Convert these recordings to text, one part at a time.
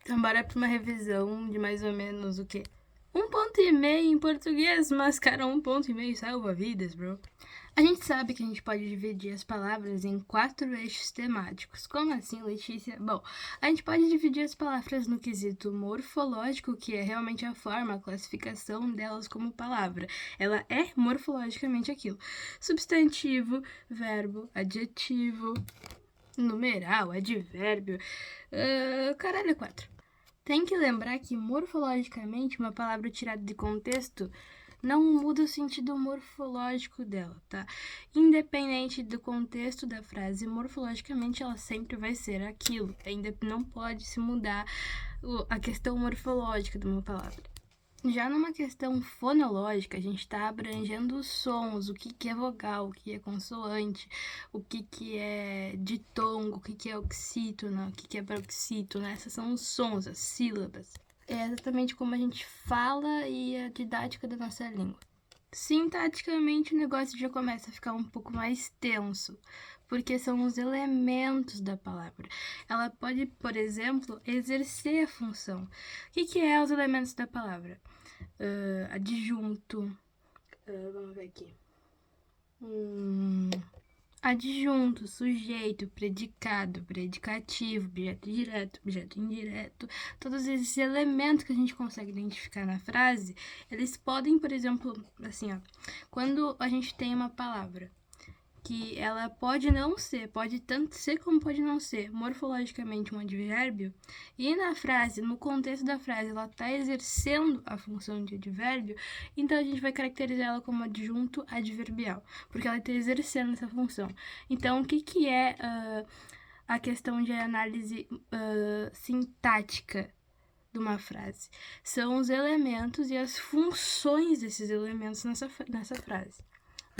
Então, bora para uma revisão de mais ou menos o quê? 1,5 em português, mas, cara, 1,5 salva vidas, bro. A gente sabe que a gente pode dividir as palavras em 4 eixos temáticos. Como assim, Letícia? Bom, a gente pode dividir as palavras no quesito morfológico, que é realmente a forma, a classificação delas como palavra. Ela é morfologicamente aquilo. Substantivo, verbo, adjetivo, numeral, advérbio. Caralho, 4. Tem que lembrar que morfologicamente uma palavra tirada de contexto não muda o sentido morfológico dela, tá? Independente do contexto da frase, morfologicamente ela sempre vai ser aquilo. Ainda não pode se mudar a questão morfológica de uma palavra. Já numa questão fonológica, a gente está abrangendo os sons, o que é vogal, o que é consoante, o que é ditongo, o que é oxítona, o que é paroxítona. Essas são os sons, as sílabas. É exatamente como a gente fala e a didática da nossa língua. Sintaticamente, o negócio já começa a ficar um pouco mais tenso, porque são os elementos da palavra. Ela pode, por exemplo, exercer a função. O que é os elementos da palavra? Adjunto. Vamos ver aqui. Adjunto, sujeito, predicado, predicativo, objeto direto, objeto indireto. Todos esses elementos que a gente consegue identificar na frase, eles podem, por exemplo, assim, ó, quando a gente tem uma palavra que ela pode não ser, pode tanto ser como pode não ser, morfologicamente um advérbio, e na frase, no contexto da frase, ela está exercendo a função de advérbio, então a gente vai caracterizar ela como adjunto adverbial, porque ela está exercendo essa função. Então, o que é a questão de análise sintática de uma frase? São os elementos e as funções desses elementos nessa frase.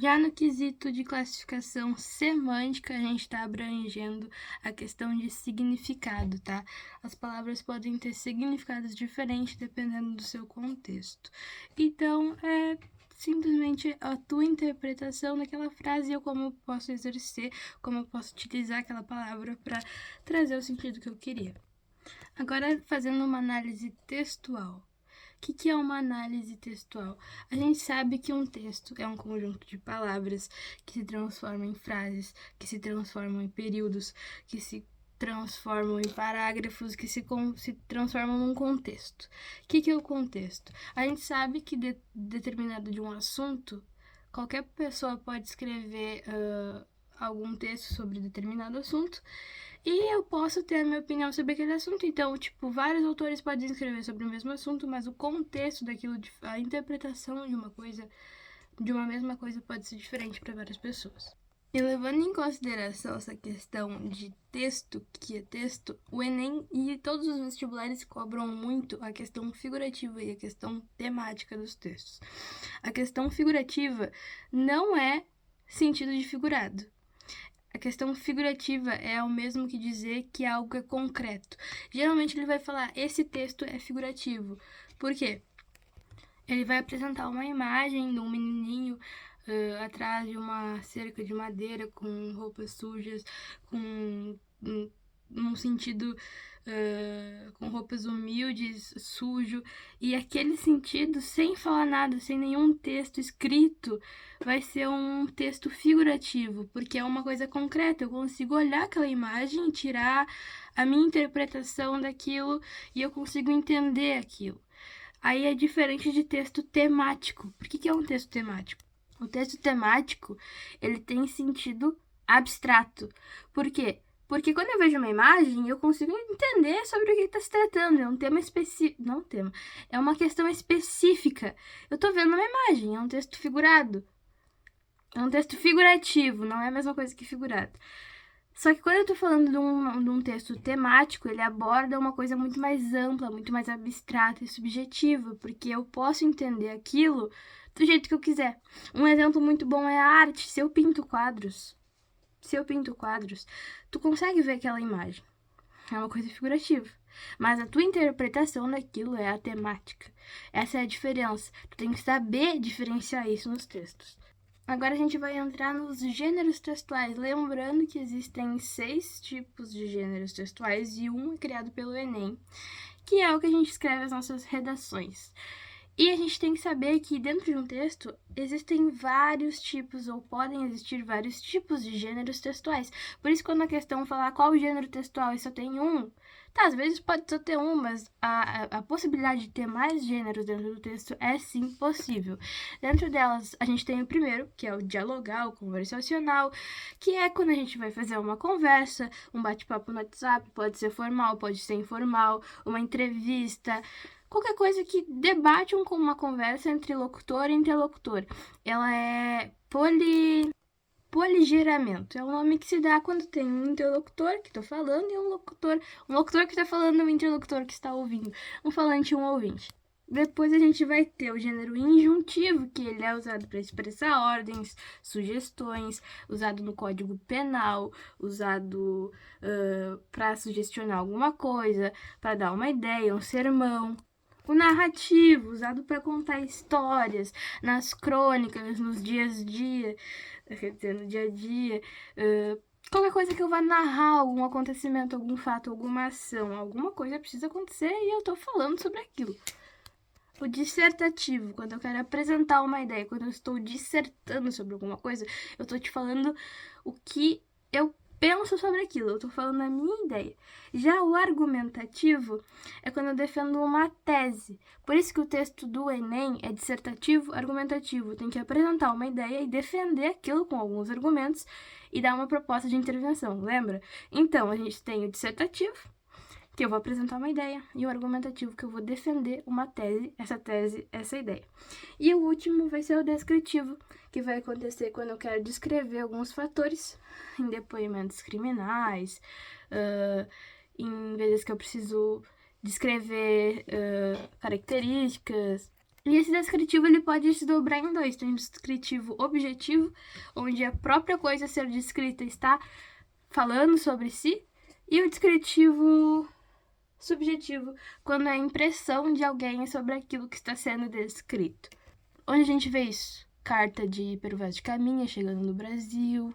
Já no quesito de classificação semântica, a gente está abrangendo a questão de significado, tá? As palavras podem ter significados diferentes dependendo do seu contexto. Então, é simplesmente a tua interpretação daquela frase e como eu posso exercer, como eu posso utilizar aquela palavra para trazer o sentido que eu queria. Agora, fazendo uma análise textual. O que é uma análise textual? A gente sabe que um texto é um conjunto de palavras que se transformam em frases, que se transformam em períodos, que se transformam em parágrafos, que se transformam num contexto. O que é o contexto? A gente sabe que determinado de um assunto, qualquer pessoa pode escrever algum texto sobre determinado assunto e eu posso ter a minha opinião sobre aquele assunto. Então, tipo, vários autores podem escrever sobre o mesmo assunto, mas o contexto daquilo, a interpretação de uma coisa, de uma mesma coisa, pode ser diferente para várias pessoas. E levando em consideração essa questão de texto, que é texto, o Enem e todos os vestibulares cobram muito a questão figurativa e a questão temática dos textos. A questão figurativa não é sentido de figurado. A questão figurativa é o mesmo que dizer que algo é concreto. Geralmente ele vai falar, esse texto é figurativo. Por quê? Ele vai apresentar uma imagem de um menininho atrás de uma cerca de madeira com roupas sujas, com um sentido com roupas humildes, sujo, e aquele sentido, sem falar nada, sem nenhum texto escrito, vai ser um texto figurativo, porque é uma coisa concreta, eu consigo olhar aquela imagem e tirar a minha interpretação daquilo e eu consigo entender aquilo. Aí é diferente de texto temático. Por que é um texto temático? O texto temático, ele tem sentido abstrato. Por quê? Porque quando eu vejo uma imagem, eu consigo entender sobre o que está se tratando. É um tema específico. Não um tema. É uma questão específica. Eu estou vendo uma imagem, é um texto figurado. É um texto figurativo, não é a mesma coisa que figurado. Só que quando eu tô falando de um texto temático, ele aborda uma coisa muito mais ampla, muito mais abstrata e subjetiva, porque eu posso entender aquilo do jeito que eu quiser. Um exemplo muito bom é a arte. Se eu pinto quadros, tu consegue ver aquela imagem. É uma coisa figurativa. Mas a tua interpretação daquilo é a temática. Essa é a diferença. Tu tem que saber diferenciar isso nos textos. Agora a gente vai entrar nos gêneros textuais, lembrando que existem 6 tipos de gêneros textuais e um é criado pelo Enem, que é o que a gente escreve nas nossas redações. E a gente tem que saber que dentro de um texto existem vários tipos, ou podem existir vários tipos de gêneros textuais. Por isso, quando a questão falar qual gênero textual e só tem um, tá, às vezes pode só ter um, mas a possibilidade de ter mais gêneros dentro do texto é sim possível. Dentro delas, a gente tem o primeiro, que é o dialogal, o conversacional, que é quando a gente vai fazer uma conversa, um bate-papo no WhatsApp, pode ser formal, pode ser informal, uma entrevista, qualquer coisa que debate uma conversa entre locutor e interlocutor. Ela é poligeramento. É o nome que se dá quando tem um interlocutor que está falando e um locutor que está falando e um interlocutor que está ouvindo. Um falante e um ouvinte. Depois a gente vai ter o gênero injuntivo, que ele é usado para expressar ordens, sugestões, usado no Código Penal, usado para sugestionar alguma coisa, para dar uma ideia, um sermão. O narrativo, usado para contar histórias, nas crônicas, nos dias a dia, quer dizer, no dia a dia. Qualquer coisa que eu vá narrar, algum acontecimento, algum fato, alguma ação, alguma coisa precisa acontecer e eu tô falando sobre aquilo. O dissertativo, quando eu quero apresentar uma ideia, quando eu estou dissertando sobre alguma coisa, eu tô te falando o que eu penso sobre aquilo, eu tô falando a minha ideia. Já o argumentativo é quando eu defendo uma tese. Por isso que o texto do Enem é dissertativo, argumentativo. Tem que apresentar uma ideia e defender aquilo com alguns argumentos e dar uma proposta de intervenção, lembra? Então, a gente tem o dissertativo, que eu vou apresentar uma ideia, e o argumentativo, que eu vou defender uma tese, essa ideia. E o último vai ser o descritivo, que vai acontecer quando eu quero descrever alguns fatores em depoimentos criminais, em vezes que eu preciso descrever características. E esse descritivo ele pode se dobrar em dois. Tem o descritivo objetivo, onde a própria coisa a ser descrita está falando sobre si, e o descritivo subjetivo, quando é a impressão de alguém sobre aquilo que está sendo descrito. Onde a gente vê isso? Carta de Pero Vaz de Caminha chegando no Brasil,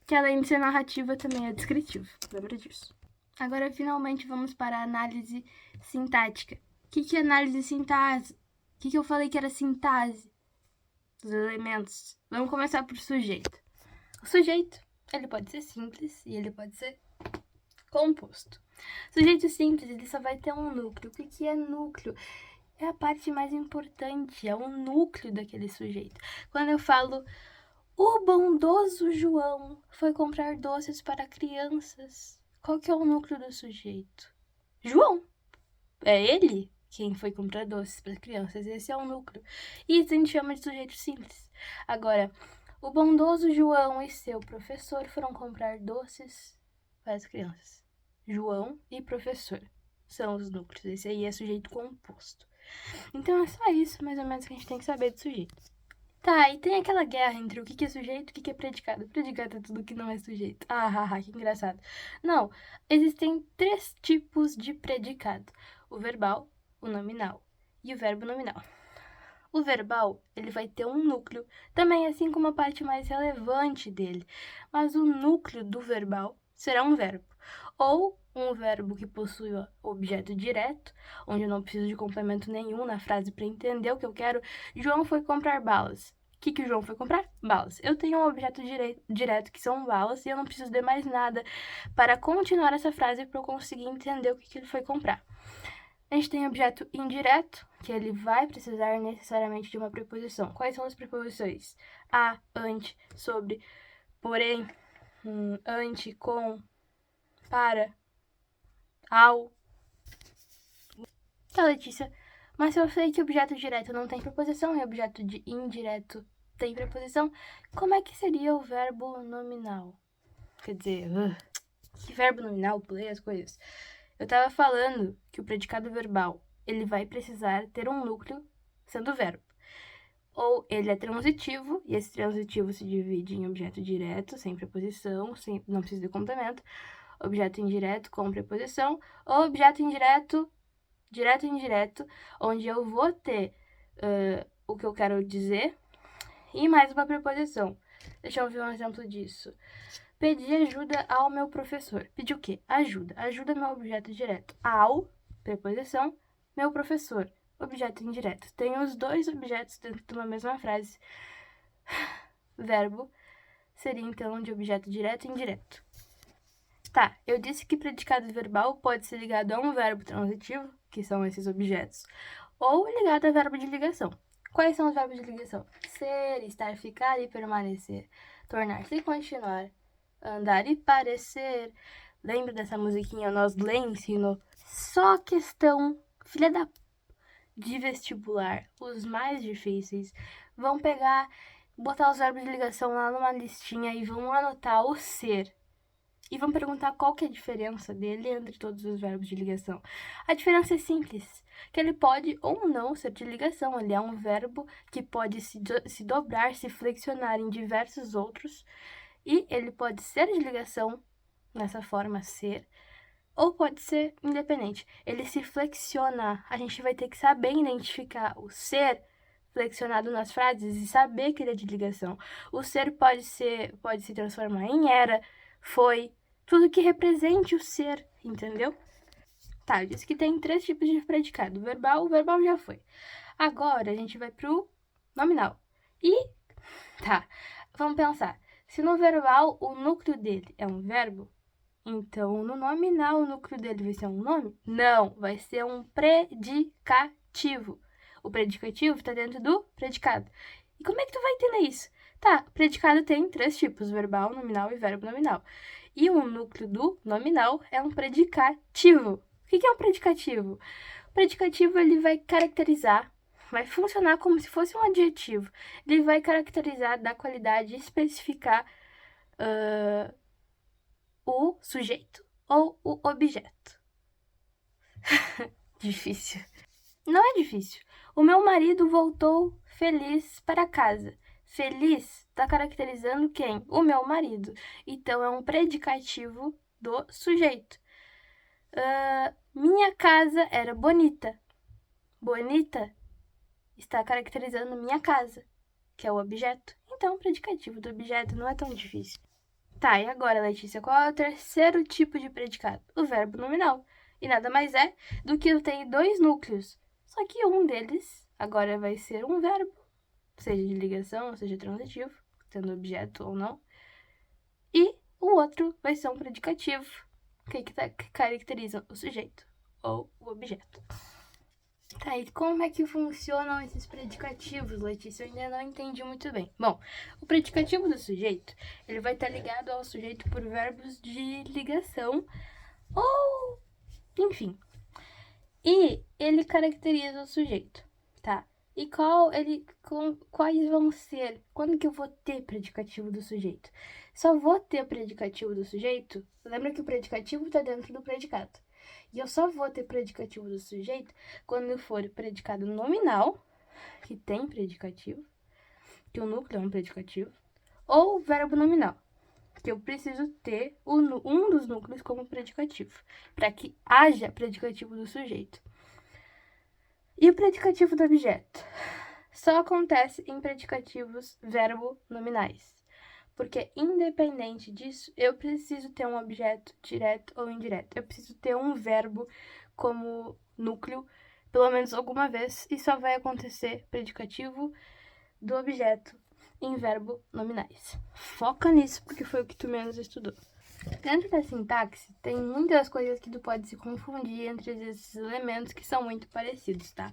que além de ser narrativa também é descritivo, lembra disso. Agora, finalmente, vamos para a análise sintática. O que é análise sintase? O que eu falei que era sintase? Dos elementos. Vamos começar por sujeito. O sujeito, ele pode ser simples e ele pode ser composto. Sujeito simples, ele só vai ter um núcleo. O que é núcleo? É a parte mais importante, é o núcleo daquele sujeito. Quando eu falo, o bondoso João foi comprar doces para crianças, qual que é o núcleo do sujeito? João. É ele quem foi comprar doces para crianças, esse é o núcleo. Isso a gente chama de sujeito simples. Agora, o bondoso João e seu professor foram comprar doces para as crianças. João e professor são os núcleos. Esse aí é sujeito composto. Então é só isso, mais ou menos, que a gente tem que saber de sujeito. Tá, e tem aquela guerra entre o que é sujeito e o que é predicado. Predicado é tudo que não é sujeito. Que engraçado. Não, existem 3 tipos de predicado. O verbal, o nominal e o verbo nominal. O verbal, ele vai ter um núcleo, também assim como a parte mais relevante dele. Mas o núcleo do verbal será um verbo. Ou um verbo que possui objeto direto, onde eu não preciso de complemento nenhum na frase para entender o que eu quero. João foi comprar balas. O que o João foi comprar? Balas. Eu tenho um objeto direto, que são balas, e eu não preciso de mais nada para continuar essa frase para eu conseguir entender o que ele foi comprar. A gente tem objeto indireto, que ele vai precisar necessariamente de uma preposição. Quais são as preposições? A, ante, sobre, porém, ante, com, para, ao. Tá, Letícia, mas se eu sei que objeto direto não tem preposição e objeto indireto tem preposição, como é que seria o verbo nominal? Quer dizer, que verbo nominal? Pulei as coisas. Eu tava falando que o predicado verbal, ele vai precisar ter um núcleo sendo verbo. Ou ele é transitivo, e esse transitivo se divide em objeto direto, sem preposição, não precisa de complemento, objeto indireto com preposição, ou objeto indireto, direto e indireto, onde eu vou ter o que eu quero dizer e mais uma preposição. Deixa eu ver um exemplo disso. Pedi ajuda ao meu professor. Pedi o quê? Ajuda. Ajuda é meu objeto direto. Ao preposição, meu professor, objeto indireto. Tem os dois objetos dentro de uma mesma frase. Verbo seria então de objeto direto e indireto. Tá, eu disse que predicado verbal pode ser ligado a um verbo transitivo, que são esses objetos, ou ligado a verbo de ligação. Quais são os verbos de ligação? Ser, estar, ficar e permanecer. Tornar-se e continuar. Andar e parecer. Lembra dessa musiquinha Nós Lê Ensino? Só questão, filha da de vestibular, os mais difíceis, vão pegar, botar os verbos de ligação lá numa listinha e vão anotar o ser. E vão perguntar qual que é a diferença dele entre todos os verbos de ligação. A diferença é simples, que ele pode ou não ser de ligação. Ele é um verbo que pode se dobrar, se flexionar em diversos outros. E ele pode ser de ligação, nessa forma ser, ou pode ser independente. Ele se flexiona. A gente vai ter que saber identificar o ser flexionado nas frases e saber que ele é de ligação. O ser pode se transformar em era, foi, tudo que represente o ser, entendeu? Tá, eu disse que tem 3 tipos de predicado. O verbal já foi. Agora a gente vai pro nominal. E, tá, vamos pensar. Se no verbal o núcleo dele é um verbo, então no nominal o núcleo dele vai ser um nome? Não, vai ser um predicativo. O predicativo está dentro do predicado. E como é que tu vai entender isso? Tá, predicado tem 3 tipos, verbal, nominal e verbo nominal. E o núcleo do nominal é um predicativo. O que é um predicativo? O predicativo ele vai caracterizar, vai funcionar como se fosse um adjetivo. Ele vai caracterizar, dar qualidade, especificar o sujeito ou o objeto. Difícil. Não é difícil. O meu marido voltou feliz para casa. Feliz está caracterizando quem? O meu marido. Então, é um predicativo do sujeito. Minha casa era bonita. Bonita está caracterizando minha casa, que é o objeto. Então, o predicativo do objeto não é tão difícil. Tá, e agora, Letícia, qual é o terceiro tipo de predicado? O verbo nominal. E nada mais é do que eu tenho 2 núcleos. Só que um deles agora vai ser um verbo, seja de ligação, seja transitivo, tendo objeto ou não. E o outro vai ser um predicativo, que caracteriza o sujeito ou o objeto. Tá, e como é que funcionam esses predicativos, Letícia? Eu ainda não entendi muito bem. Bom, o predicativo do sujeito, ele vai estar ligado ao sujeito por verbos de ligação ou, enfim. E ele caracteriza o sujeito, tá? E quais vão ser? Quando que eu vou ter predicativo do sujeito? Só vou ter predicativo do sujeito. Lembra que o predicativo está dentro do predicado. E eu só vou ter predicativo do sujeito quando for predicado nominal, que tem predicativo, que o núcleo é um predicativo, ou verbo nominal, que eu preciso ter um dos núcleos como predicativo, para que haja predicativo do sujeito. E o predicativo do objeto? Só acontece em predicativos verbo-nominais. Porque, independente disso, eu preciso ter um objeto direto ou indireto. Eu preciso ter um verbo como núcleo, pelo menos alguma vez, e só vai acontecer predicativo do objeto em verbo nominais. Foca nisso, porque foi o que tu menos estudou. Dentro da sintaxe, tem muitas coisas que tu pode se confundir entre esses elementos que são muito parecidos, tá?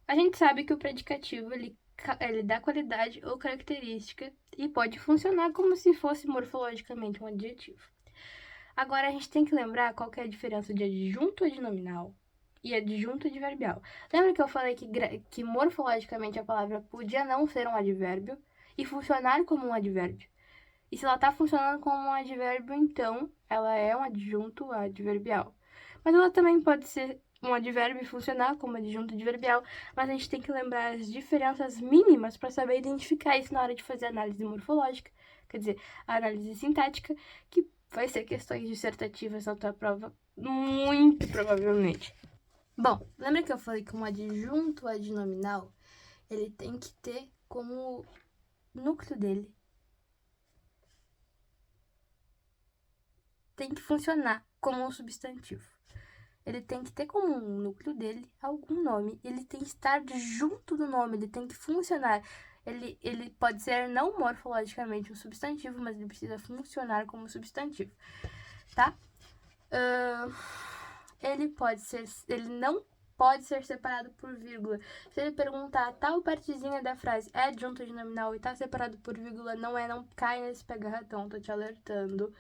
A gente sabe que o predicativo, ele dá qualidade ou característica e pode funcionar como se fosse morfologicamente um adjetivo. Agora, a gente tem que lembrar qual que é a diferença de adjunto adnominal e adjunto adverbial. Lembra que eu falei que morfologicamente a palavra podia não ser um advérbio e funcionar como um advérbio? E se ela está funcionando como um advérbio, então ela é um adjunto adverbial. Mas ela também pode ser um advérbio e funcionar como adjunto adverbial, mas a gente tem que lembrar as diferenças mínimas para saber identificar isso na hora de fazer análise morfológica, quer dizer, a análise sintática, que vai ser questões dissertativas na tua prova, muito provavelmente. Bom, lembra que eu falei que um adjunto adnominal, ele tem que ter como núcleo dele, tem que funcionar como um substantivo. ele tem que ter como um núcleo dele algum nome. Ele tem que estar junto do nome, ele tem que funcionar. Ele pode ser não morfologicamente um substantivo, mas ele precisa funcionar como substantivo, tá? Ele não pode ser separado por vírgula. Se ele perguntar tal partezinha da frase é adjunto de nominal e tá separado por vírgula, não cai nesse pega-ratão, tô te alertando.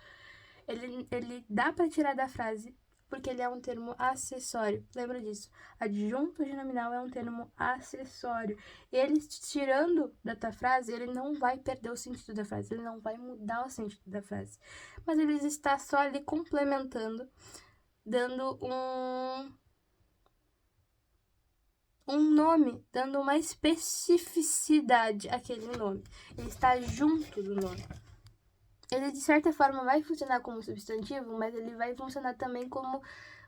Ele dá pra tirar da frase, porque ele é um termo acessório. Lembra disso? Adjunto de nominal é um termo acessório. Ele tirando da tua frase, ele não vai perder o sentido da frase, ele não vai mudar o sentido da frase. Mas ele está só ali complementando, dando um nome, dando uma especificidade àquele nome. Ele está junto do nome. Ele, de certa forma, vai funcionar como substantivo, mas ele vai funcionar também como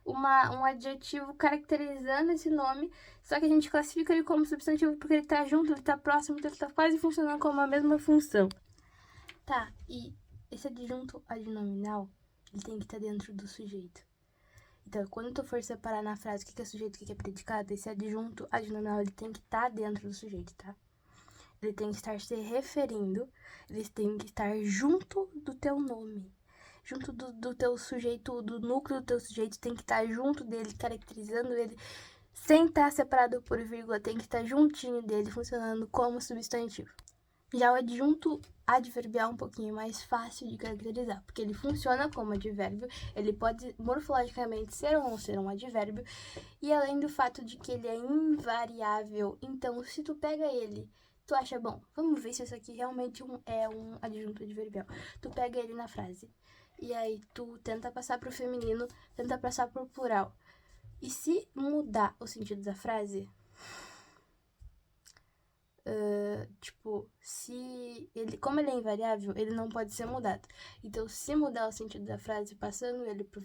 um adjetivo caracterizando esse nome, só que a gente classifica ele como substantivo porque ele está junto, ele está próximo, então ele está quase funcionando como a mesma função. Tá, e esse adjunto adnominal, ele tem que estar dentro do sujeito. Então, quando tu for separar na frase o que é sujeito e o que é predicado, esse adjunto adnominal, ele tem que estar dentro do sujeito, tá? Ele tem que estar se referindo, ele tem que estar junto do teu nome. Junto do teu sujeito, do núcleo do teu sujeito, tem que estar junto dele, caracterizando ele, sem estar separado por vírgula, tem que estar juntinho dele, funcionando como substantivo. Já o adjunto adverbial é um pouquinho mais fácil de caracterizar, porque ele funciona como advérbio, ele pode morfologicamente ser ou não ser um advérbio, e além do fato de que ele é invariável, então se tu pega ele, tu acha, bom, vamos ver se isso aqui realmente é um adjunto adverbial. Tu pega ele na frase, e aí tu tenta passar pro feminino, tenta passar pro plural. E se mudar o sentido da frase, como ele é invariável, ele não pode ser mudado. Então, se mudar o sentido da frase, passando ele pro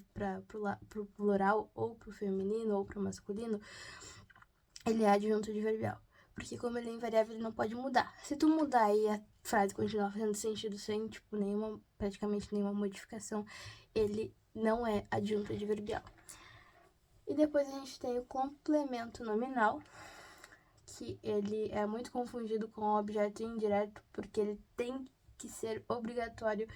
plural, ou pro feminino, ou pro masculino, ele é adjunto adverbial. Porque como ele é invariável, ele não pode mudar. Se tu mudar e a frase continuar fazendo sentido sem, praticamente nenhuma modificação, ele não é adjunto adverbial. E depois a gente tem o complemento nominal, que ele é muito confundido com o objeto indireto, porque ele tem que ser obrigatório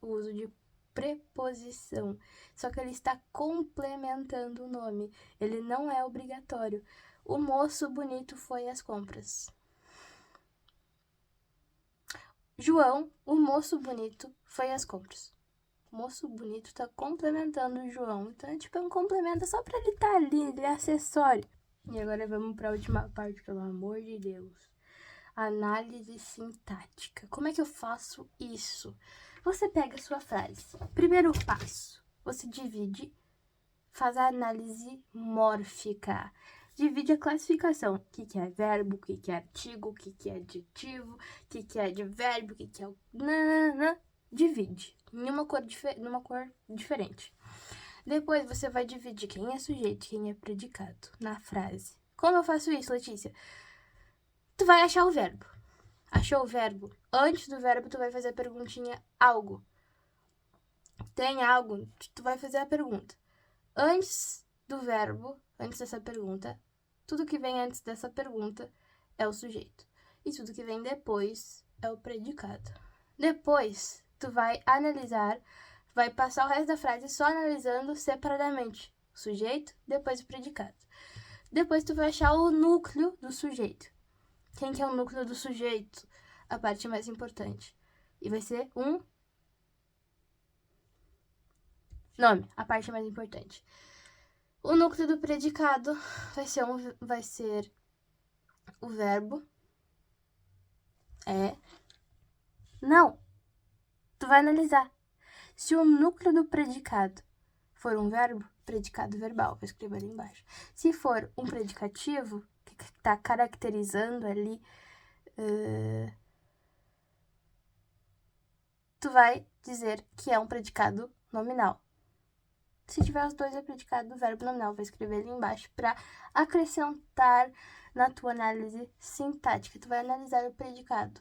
o uso de preposição. Só que ele está complementando o nome, ele não é obrigatório. O moço bonito foi às compras. João, o moço bonito, foi às compras. O moço bonito está complementando o João. Então, é um complemento só para ele estar ali, ele é acessório. E agora vamos para a última parte, pelo amor de Deus. Análise sintática. Como é que eu faço isso? Você pega a sua frase. Primeiro passo, você divide, faz a análise mórfica. Divide a classificação. O que é verbo, o que é artigo, o que é adjetivo, o que é advérbio, o que é o... Divide numa cor diferente. Depois você vai dividir quem é sujeito e quem é predicado na frase. Como eu faço isso, Letícia? Tu vai achar o verbo. Achou o verbo? Antes do verbo, tu vai fazer a perguntinha algo. Tem algo? Tu vai fazer a pergunta. Antes do verbo, antes dessa pergunta, tudo que vem antes dessa pergunta é o sujeito. E tudo que vem depois é o predicado. Depois, tu vai analisar, vai passar o resto da frase só analisando separadamente o sujeito, depois o predicado. Depois tu vai achar o núcleo do sujeito. Quem que é o núcleo do sujeito? A parte mais importante. E vai ser um nome, a parte mais importante. O núcleo do predicado vai ser o verbo. Não. Tu vai analisar. Se o núcleo do predicado for um verbo, predicado verbal, vou escrever ali embaixo. Se for um predicativo, que está caracterizando ali, tu vai dizer que é um predicado nominal. Se tiver os dois, é predicado do verbo nominal. Vou escrever ali embaixo para acrescentar na tua análise sintática. Tu vai analisar o predicado,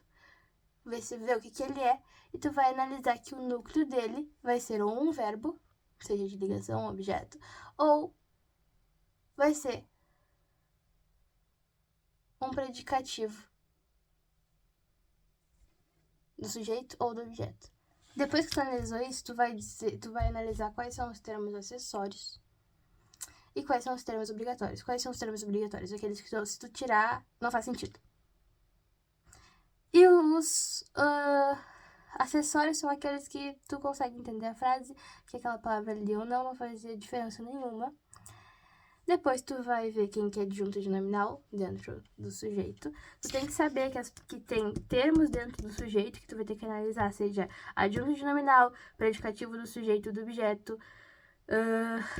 ver o que ele é, e tu vai analisar que o núcleo dele vai ser ou um verbo, seja de ligação, objeto, ou vai ser um predicativo do sujeito ou do objeto. Depois que tu analisou isso, tu vai analisar quais são os termos acessórios e quais são os termos obrigatórios. Quais são os termos obrigatórios? Aqueles que se tu tirar, não faz sentido. E os acessórios são aqueles que tu consegue entender a frase, que aquela palavra ali ou não fazia diferença nenhuma. Depois tu vai ver quem que é adjunto de nominal dentro do sujeito. Tu tem que saber que tem termos dentro do sujeito que tu vai ter que analisar, seja adjunto de nominal, predicativo do sujeito do objeto,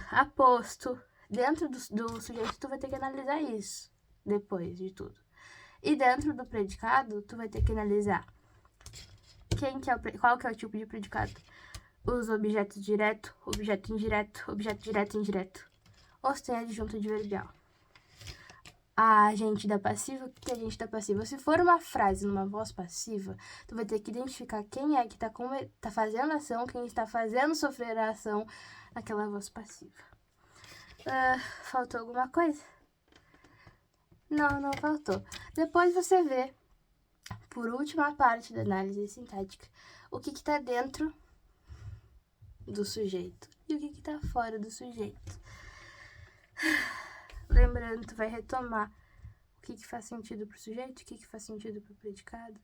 aposto. Dentro do sujeito tu vai ter que analisar isso, depois de tudo. E dentro do predicado, tu vai ter que analisar qual que é o tipo de predicado. Os objetos direto, objeto indireto, objeto direto e indireto. Ou se tem adjunto adverbial. Agente da passiva, o que é agente da passiva? Se for uma frase numa voz passiva, tu vai ter que identificar quem é que tá fazendo a ação, quem está fazendo sofrer a ação naquela voz passiva. Faltou alguma coisa? Não faltou. Depois você vê, por última parte da análise sintática, o que está dentro do sujeito e o que está fora do sujeito. Lembrando, tu vai retomar o que faz sentido pro sujeito, o que faz sentido pro predicado.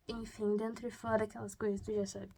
Enfim, dentro e fora aquelas coisas tu já sabe.